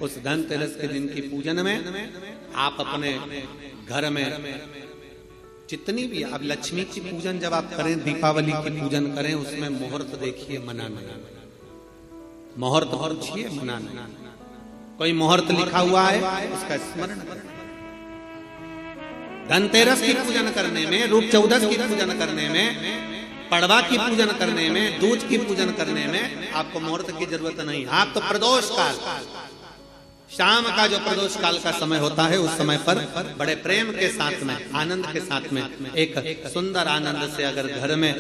उस धनतेरस के दिन की पूजन में आप अपने घर में जितनी भी आप लक्ष्मी की पूजन जब आप करें, दीपावली की पूजन करें, उसमें मुहूर्त देखिए, मनाना मुहूर्त पूछिए, मनाना। कोई मुहूर्त लिखा हुआ है उसका स्मरण करें। धनतेरस की पूजन करने में, रूप चौदस की पूजन करने में, पड़वा की पूजन करने में, दूज की पूजन करने में आपको मुहूर्त की जरूरत नहीं। आप तो प्रदोष काल, शाम का जो प्रदोष काल का समय होता है, उस समय पर बड़े प्रेम के साथ में, आनंद के साथ में, एक सुंदर आनंद से अगर घर में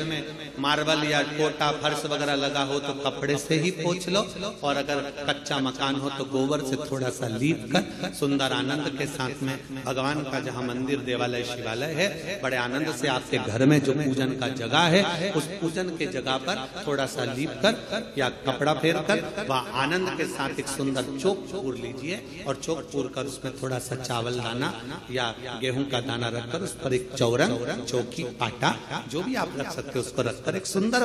मार्बल या कोटा फर्श वगैरह लगा हो तो कपड़े से ही पोंछ लो, और अगर कच्चा मकान हो तो गोबर से थोड़ा सा लीप कर सुंदर आनंद के साथ में भगवान का जहाँ मंदिर, देवालय, शिवालय है, बड़े आनंद से आपके घर में जो पूजन का जगह है, उस पूजन के जगह पर थोड़ा सा लीप कर या कपड़ा फेर कर वह आनंद के साथ एक सुंदर चौक पूर लीजिए, और चौक पूर कर उसमें थोड़ा सा चावल दाना या गेहूं का दाना रखकर उस पर एक चौरंग, चौकी, पाटा जो भी आप रख सकते हो उसको रखकर एक सुंदर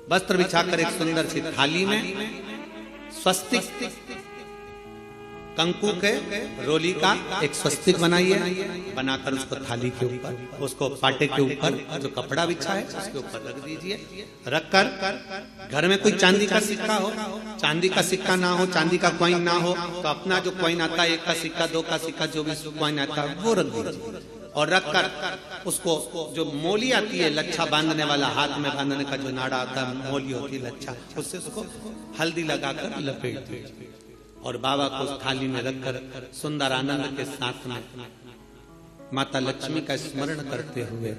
वस्त्र बिछाकर एक सुंदर सी थाली में स्वस्तिक कंकु के रोली का एक स्वस्तिक बनाइए, बनाकर उसको थाली के ऊपर, उसको पाटे के ऊपर जो कपड़ा बिछा है उसके ऊपर रख दीजिए। रखकर घर में कोई चांदी का सिक्का हो, चांदी का सिक्का ना हो, चांदी का कॉइन ना हो, तो अपना जो कॉइन आता है, 1 का सिक्का, 2 का सिक्का, जो भी कॉइन आता है वो रख दीजिए। और रखकर उसको जो मोली आती है, लच्छा बांधने वाला, हाथ में बांधने का जो नाड़ा आता है, मोली होती है लच्छा, उससे उसको हल्दी लगाकर लपेट दीजिए और बाबा को उस थाली में रखकर सुंदर आनंद के साथ में माता लक्ष्मी का स्मरण करते हुए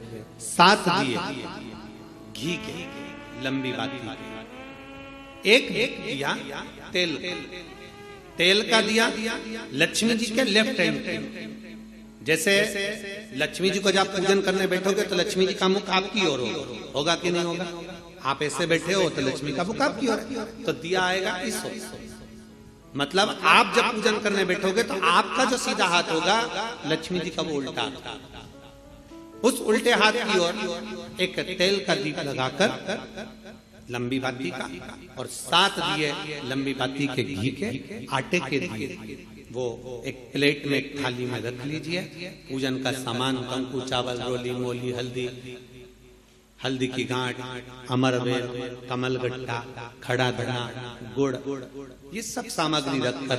7 दिए घी के, लंबी बाती, एक दिया तेल का दिया लक्ष्मी जी के लेफ्ट हैंड पे। जैसे लक्ष्मी जी को जब पूजन करने बैठोगे तो लक्ष्मी जी का मुख आपकी ओर होगा कि नहीं होगा? आप ऐसे बैठे हो तो लक्ष्मी का मुख आपकी ओर, तो दिया आएगा इस ओर। मतलब आप जब पूजन करने बैठोगे तो आपका जो सीधा हाथ होगा लक्ष्मी जी का वो उल्टा, उस उल्टे हाथ की ओर एक तेल का दीप लगाकर लंबी बाती का और 7 दिए लंबी बाती के घी के, आटे के दिए, वो एक प्लेट में, एक थाली में रख लीजिए। पूजन का सामान, कंकु, चावल, रोली, मोली, हल्दी की गांठ, अमरवेल, कमलगट्टा, खड़ा धना, गुड़, ये सब सामग्री रखकर,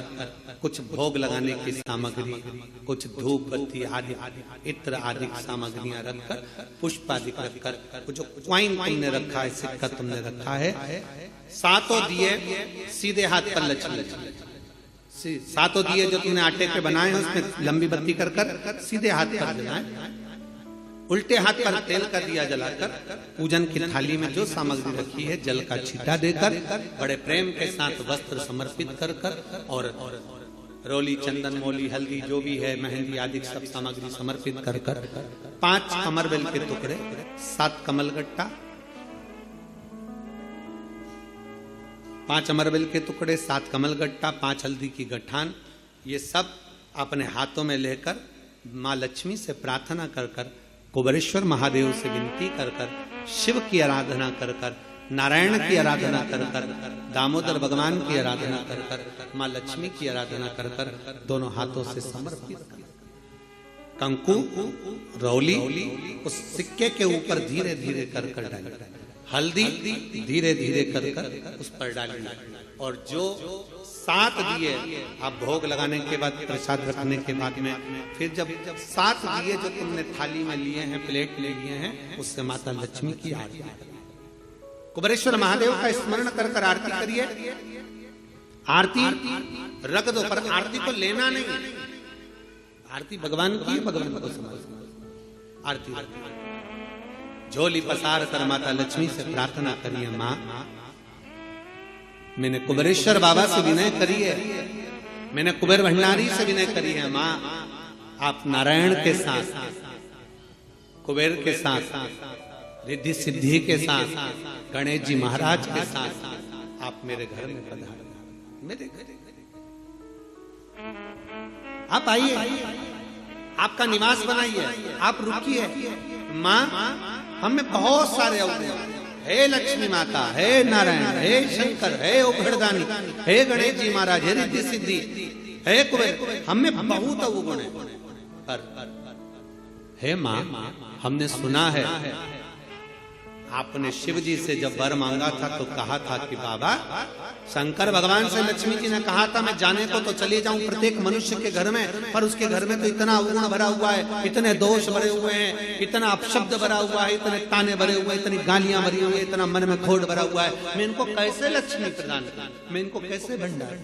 कुछ भोग लगाने की सामग्री, कुछ धूप बत्ती आदि, इत्र आदि सामग्रियां रखकर, पुष्प आदि रखकर, जो क्वाइन तुमने रखा है, सिक्का तुमने रखा है, 7 दिए सीधे हाथ पर लक्ष्मी, 7 दिए जो तुमने आटे के बनाए हैं उसमें लंबी बत्ती कर सीधे हाथ पर जलाएं। उल्टे हाथ पर तेल का दिया जलाकर पूजन की थाली में जो सामग्री रखी है जल का छींटा देकर बड़े प्रेम के साथ वस्त्र समर्पित कर और रोली, चंदन, मोली, हल्दी जो भी है, मेहंदी आदि सब सामग्री समर्पित कर 5 अमरवेल के टुकड़े, 7 कमलगट्टा, 5 अमरवेल के टुकड़े, 7 कमलगट्टा, 5 हल्दी की गठान, ये सब अपने हाथों में लेकर माँ लक्ष्मी से प्रार्थना कर कुबेरेश्वर महादेव से विनती कर शिव की आराधना कर नारायण की आराधना कर दामोदर भगवान की आराधना कर माँ लक्ष्मी की आराधना कर दोनों हाथों से समर्पित कंकु, रौली उस सिक्के के ऊपर धीरे धीरे कर डाली, हल्दी धीरे धीरे कर उस पर डाली, और जो 7 दिए आप भोग लगाने के बाद, प्रसाद रखने के बाद में, फिर जब 7 दिए जो तुमने थाली में लिए हैं, प्लेट में लिए हैं, उससे माता लक्ष्मी की आरती, कुबेरेश्वर महादेव का स्मरण कर आरती करिए। आरती रख दो, पर आरती को लेना नहीं, आरती भगवान की, भगवान को समझ। आरती झोली पसार कर माता लक्ष्मी से प्रार्थना करिए, माँ मैंने कुबेरेश्वर बाबा से विनय करी है, मैंने कुबेर भंडारी से विनय करी है, माँ आप नारायण के साथ, कुबेर के साथ, रिद्धि सिद्धि के साथ, गणेश जी महाराज के साथ आप मेरे घर में पधारो, मेरे घर आप आइए, आपका निवास बनाइए, आप रुकिए। माँ हमें बहुत सारे अवगुण, हे लक्ष्मी माता, हे नारायण, हे शंकर, हे उघड़दानी, हे गणेश जी महाराज, हे रिद्धि सिद्धि, हे कुबेर, हमें बहुत अवगुण है। पर हे माँ, हमने सुना है आपने शिव जी से जब वर मांगा था तो कहा था कि बाबा, शंकर भगवान से लक्ष्मी जी ने कहा था मैं जाने को तो चली जाऊं प्रत्येक मनुष्य के घर में, पर उसके घर में तो इतना अवगुण भरा हुआ है, इतने दोष भरे हुए हैं, इतना अपशब्द भरा हुआ है, इतने ताने भरे हुए, इतनी गालियां भरी हुई है, इतना मन में खोट भरा हुआ है, मैं इनको कैसे लक्ष्मी प्रदान करूं, मैं इनको कैसे भंडार।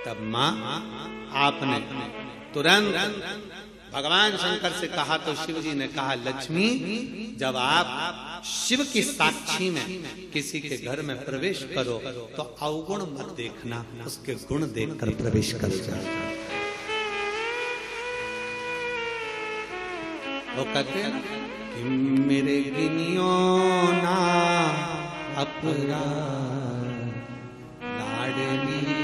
तब माँ आपने तुरंत भगवान शंकर से कहा तो शिव जी ने कहा, लक्ष्मी, जब आप शिव की साक्षी में किसी के घर में प्रवेश करो तो अवगुण मत देखना, उसके गुण देखकर प्रवेश कर जाओ। वो कहते हैं कि मेरे गिनियो ना अपराध लाडली,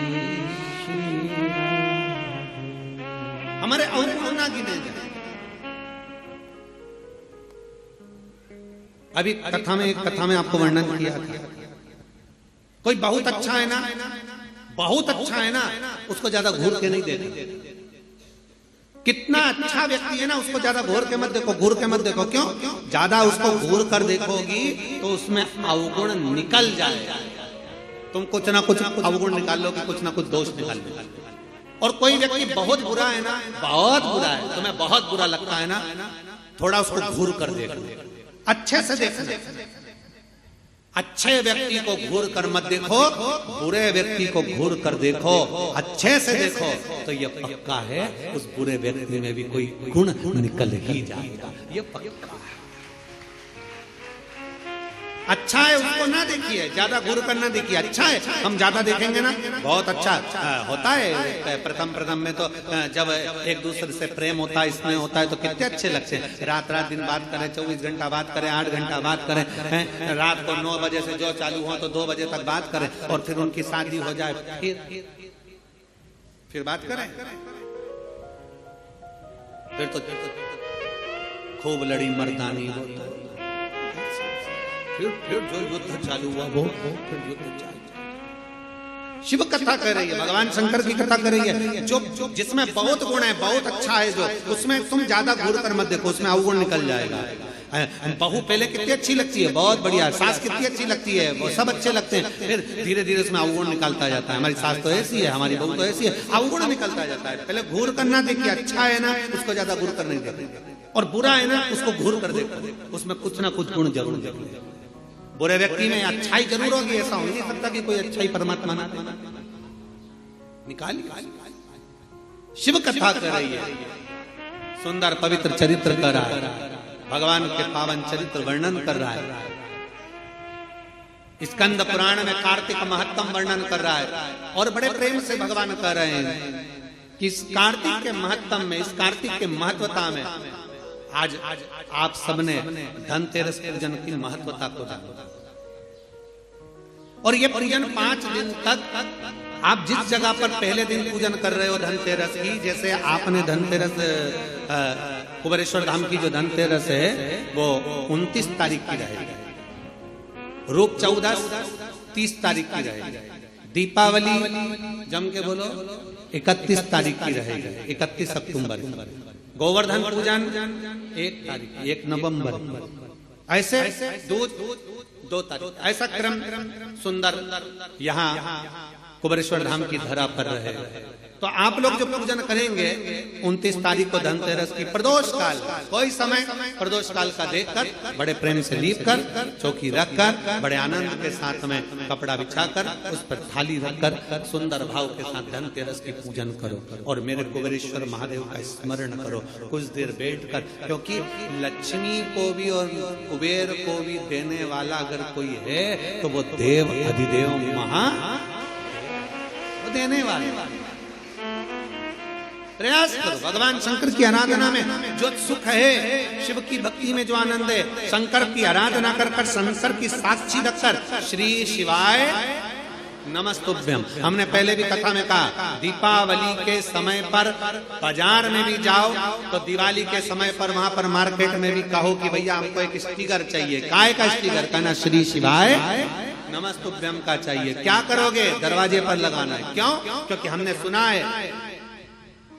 हमारे अवगुण ना गिने जाए। अभी कथा में आपको वर्णन किया था, कोई बहुत अच्छा है ना, बहुत अच्छा है ना, उसको ज्यादा घूर के नहीं देखो। कितना अच्छा व्यक्ति है ना, उसको ज्यादा घूर के मत देखो, घूर के मत देखो। क्यों? ज्यादा उसको घूर कर देखोगी तो उसमें अवगुण निकल जाएगा। तुम कुछ ना कुछ अवगुण निकाल लोगे, कुछ ना कुछ दोष निकाल लोगे। और कोई व्यक्ति बहुत बुरा है ना, बहुत बुरा है, तुम्हें बहुत बुरा लगता है ना, थोड़ा उसको घूर कर देखो, अच्छे से देखो। अच्छे व्यक्ति को घूर कर मत देखो, बुरे व्यक्ति को घूर कर देखो, अच्छे से देखो, तो ये पक्का है उस बुरे व्यक्ति में भी कोई गुण निकल ही जाएगा, ये पक्का है। अच्छा है उसको ना देखिए, ज्यादा घूर कर ना देखिए। अच्छा है, हम ज्यादा देखेंगे ना, बहुत अच्छा होता है। प्रथम में तो जब एक दूसरे से प्रेम होता है, इसमें होता है, तो कितने अच्छे लगते हैं। रात दिन बात करें, 24 घंटा बात करें, 8 घंटा बात करें, रात को 9 बजे से जो चालू हो तो 2 बजे तक बात करें, और फिर उनकी शादी हो जाए, फिर बात करें, फिर तो खूब लड़ी मर्दानी होता है। फिर जो युद्ध चालू हुआ वो फिर युद्ध चालू। शिव कथा कर रही है, भगवान शंकर की कथा कर रही है, जो जिसमें बहुत गुण है, बहुत अच्छा है, जो उसमें तुम ज्यादा घूर कर मत देखो, उसमें अवगुण निकल जाएगा। बहू पहले कितनी अच्छी लगती है, बहुत बढ़िया, सास कितनी अच्छी लगती है, वो सब अच्छे लगते हैं, फिर धीरे धीरे उसमें अवगुण निकलता जाता है। हमारी सास तो ऐसी है, हमारी बहू तो ऐसी है, अवगुण निकलता जाता है। पहले घूर करना देखिए, अच्छा है ना उसको ज्यादा घूर कर नहीं देखते, और बुरा है ना उसको घूर कर देखो, उसमें कुछ ना कुछ गुण जरूर देखो। बुरे व्यक्ति में अच्छाई जरूर होगी, ऐसा हो नहीं सकता कि कोई अच्छाई परमात्मा ना दे। निकाल शिव कथा कर रही है, सुंदर पवित्र चरित्र कर रहा है, भगवान के पावन चरित्र वर्णन कर रहा है। स्कंद पुराण में कार्तिक महत्तम वर्णन कर रहा है, और बड़े प्रेम से भगवान कह रहे हैं कि इस कार्तिक के महत्तम में, इस कार्तिक के महत्वता में आज आप सबने धनतेरस पूजन की महत्वता को जाना, और ये पूजन 5 दिन तक आप जिस जगह पर पहले दिन पूजन कर रहे हो धनतेरस की, जैसे आपने धनतेरस कुबेरेश्वर धाम की जो धनतेरस है वो 29 तारीख की रहेगी, रूप 14 30 तारीख की रहेगी, दीपावली जम के बोलो 31 तारीख की रहेगी, 31 अक्टूबर, गोवर्धन पूजन 1 तारीख, 1 नवंबर, ऐसे 2 तारीख, ऐसा क्रम सुंदर यहाँ कुबेरेश्वर धाम की धरा पर रहे। तो आप लोग जो पूजन करेंगे 29 तारीख को धनतेरस की प्रदोष काल, कोई समय प्रदोष काल का देखकर बड़े प्रेम से लीप कर, चौकी रखकर, बड़े आनंद के साथ में कपड़ा बिछाकर, उस पर थाली रखकर सुंदर भाव के साथ धनतेरस की पूजन करो, और मेरे कुबेरेश्वर महादेव का स्मरण करो कुछ देर बैठकर, क्योंकि लक्ष्मी को भी और कुबेर को भी देने वाला अगर कोई है तो वो देव अधिदेव महा देने वाले। प्रयास करो भगवान शंकर की आराधना में जो सुख है, शिव की भक्ति में जो आनंद है, शंकर की आराधना कर शंकर की साक्षी रखकर श्री शिवाय नमस्तुभ्यम। हमने पहले भी कथा में कहा, दीपावली के समय पर बाजार में भी जाओ तो दिवाली के समय पर वहां पर मार्केट में भी कहो कि भैया हमको एक स्टिकर चाहिए। काय का स्टिकर? कहना श्री शिवाय नमस्तुभ्यम का चाहिए। क्या करोगे? दरवाजे पर लगाना है। क्यों? क्योंकि हमने सुना है,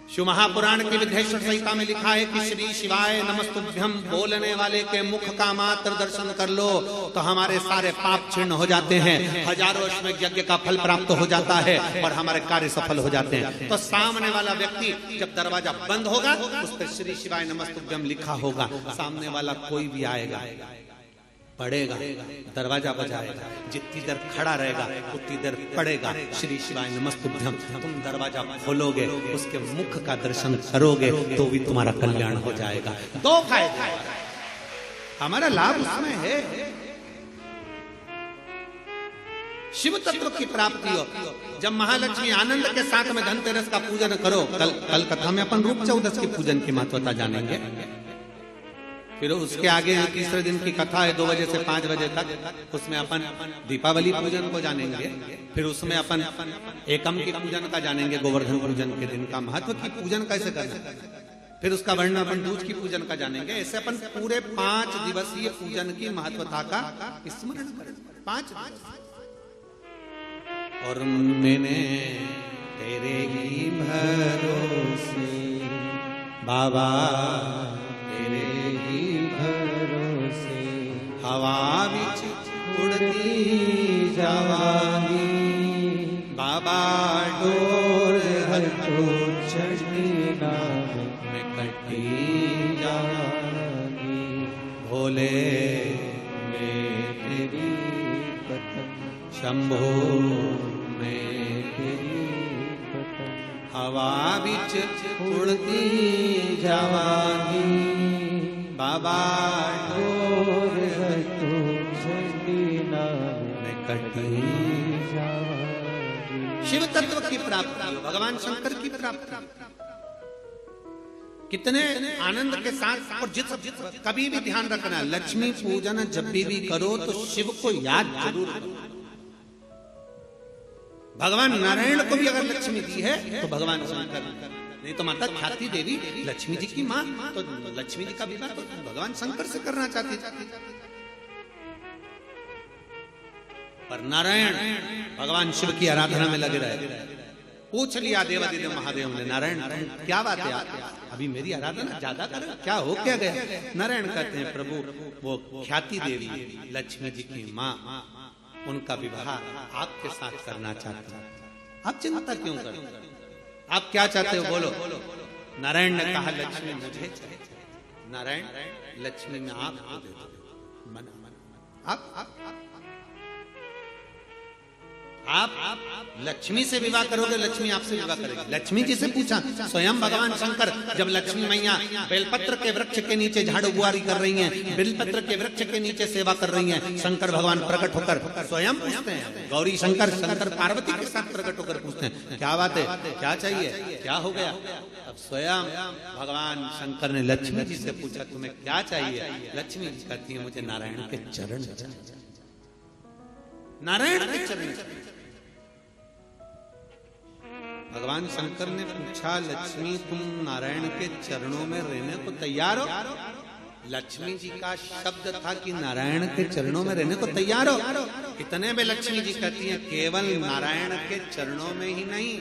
शिव महापुराण की विद्येश्वर संहिता में लिखा है कि श्री शिवाय नमस्तुभ्यम बोलने वाले के मुख का मात्र दर्शन कर लो तो हमारे सारे पाप क्षीण हो जाते हैं, हजारों अश्वमेध यज्ञ का फल प्राप्त हो जाता है और हमारे कार्य सफल हो जाते हैं। तो सामने वाला व्यक्ति जब दरवाजा बंद होगा उस पर श्री शिवाय नमस्तुभ्यम लिखा होगा, सामने वाला कोई भी आएगा, पढ़ेगा, दरवाजा बजाएगा, जितनी देर खड़ा रहेगा उतनी देर पढ़ेगा श्री शिवाय नमस्तुभ्यम। तुम दरवाजा खोलोगे, उसके मुख का दर्शन करोगे तो भी तुम्हारा कल्याण हो जाएगा। दो फायदे, हमारा लाभ उसमें है, शिव तत्व की प्राप्ति हो। जब महालक्ष्मी आनंद के साथ में धनतेरस का पूजन करो, कल कथा में अपन रूप चौदस के पूजन की महत्वता जानेंगे। फिर उसके आगे तीसरे दिन की कथा है 2 बजे से 5 बजे तक, उसमें अपन दीपावली पूजन को जानेंगे। फिर उसमें अपन एकम की पूजन का जानेंगे, गोवर्धन पूजन के दिन का महत्व की पूजन कैसे करना। फिर उसका वर्णन अपन दूज की पूजन का जानेंगे। ऐसे अपन पूरे 5 दिवसीय पूजन की महत्वता का स्मरण करेंगे। 5 और मैंने तेरे ही भरोसे बाबा, तेरे ही भरोसे हवा बिच उड़ती जावानी बाबा, डोर हर चढ़ी नाम में कटी जावानी, भोले में तेरी पतंग, शंभो में तेरी पतंग, हवा बिच उड़ती जावानी बाबा, डोर है तो चढ़ी नाम में कटी जावानी। शिव तत्व की प्राप्ति, भगवान शंकर की प्राप्ति कितने आनंद के साथ। और जिस कभी भी ध्यान रखना, लक्ष्मी पूजन जब भी करो तो शिव को याद जरूर करो। भगवान नारायण को भी अगर लक्ष्मी दी है तो भगवान शंकर, नहीं तो माता ख्याति देवी लक्ष्मी जी की माँ, तो लक्ष्मी जी का विवाह तो भगवान शंकर से करना चाहती थी। पर नारायण भगवान शिव की आराधना में लगे रहे। पूछ लिया देवादिदेव महादेव ने, नारायण क्या बात है, अभी मेरी आराधना ज्यादा करो, क्या हो क्या गया? नारायण कहते हैं, प्रभु वो ख्याति देवी लक्ष्मी जी की माँ, उनका विवाह आपके साथ करना चाहते हैं। आप चिंता क्यों करते हैं? आप क्या चाहते हो बोलो। नारायण ने कहा लक्ष्मी मुझे चाहिए। नारायण लक्ष्मी में आपको दे दो। मन आप लक्ष्मी से विवाह करोगे, लक्ष्मी आपसे विवाह करेगी। लक्ष्मी जी से पूछा, स्वयं भगवान शंकर जब लक्ष्मी मैया बेलपत्र के वृक्ष के नीचे झाड़ू बुआरी कर रही हैं, बेलपत्र के वृक्ष के नीचे सेवा कर रही हैं, शंकर भगवान प्रकट होकर स्वयं पूछते हैं, गौरी शंकर शंकर पार्वती के साथ प्रकट होकर पूछते हैं, क्या बात है, क्या चाहिए, क्या हो गया? अब स्वयं भगवान शंकर ने लक्ष्मी जी से पूछा, तुम्हें क्या चाहिए? लक्ष्मी जी कहती है, मुझे नारायण के चरण, नारायण के चरण। भगवान शंकर ने पूछा, लक्ष्मी तुम नारायण के चरणों में रहने को तैयार हो? लक्ष्मी जी का शब्द था कि नारायण के चरणों में रहने को तैयार हो। इतने में लक्ष्मी जी कहती हैं, केवल नारायण के चरणों में ही नहीं,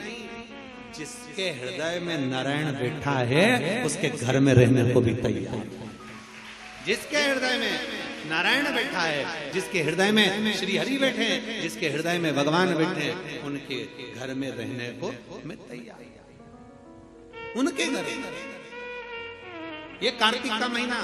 जिसके हृदय में नारायण बैठा है उसके घर में रहने को भी तैयार। जिसके हृदय में नारायण बैठा है, जिसके हृदय में श्री हरि बैठे हैं, जिसके हृदय में भगवान बैठे हैं, उनके घर में रहने को मैं तैयार। उनके घर, ये कार्तिक का महीना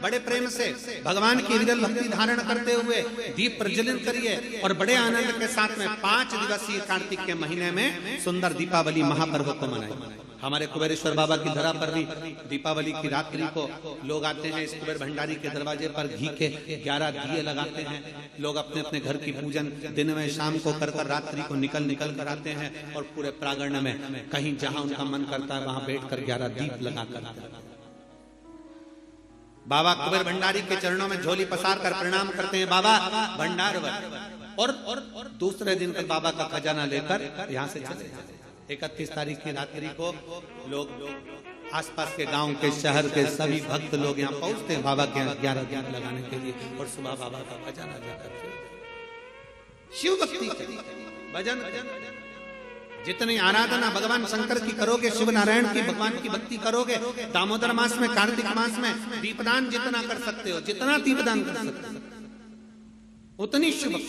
बड़े प्रेम से भगवान की विरल भक्ति धारण करते हुए दीप प्रज्वलित करिए और बड़े आनंद के साथ में 5 दिवसीय कार्तिक के महीने में सुंदर दीपावली महापर्व को मनाएं। हमारे कुबेरेश्वर बाबा की धरा पर भी दीपावली की रात्रि को लोग आते हैं, इस कुबेर भंडारी के दरवाजे पर घी के 11 दिए लगाते हैं। लोग अपने अपने घर की पूजन दिन में शाम को कर रात्रि को निकल कर आते हैं और पूरे प्रांगण में कहीं जहां उनका मन करता है वहां बैठकर 11 दीप लगा कर बाबा कुबेर भंडारी के चरणों में झोली पसार कर प्रणाम करते हैं। बाबा भंडार और दूसरे दिन तक बाबा का खजाना लेकर यहाँ से चले जाते। 31 तारीख की रात्रि को लोग आसपास के गांव के शहर के सभी भक्त लोग यहाँ पहुंचते हैं बाबा के 11 दिन लगाने के लिए, और सुबह बाबा का खजाना लेकर शिव भक्ति भजन। जितनी आराधना भगवान शंकर की करोगे, शिव नारायण की भगवान की भक्ति करोगे, दामोदर मास में, कार्तिक मास में दीपदान जितना कर सकते हो, जितना दीपदान कर सकते हो उतनी शिव भक्ति।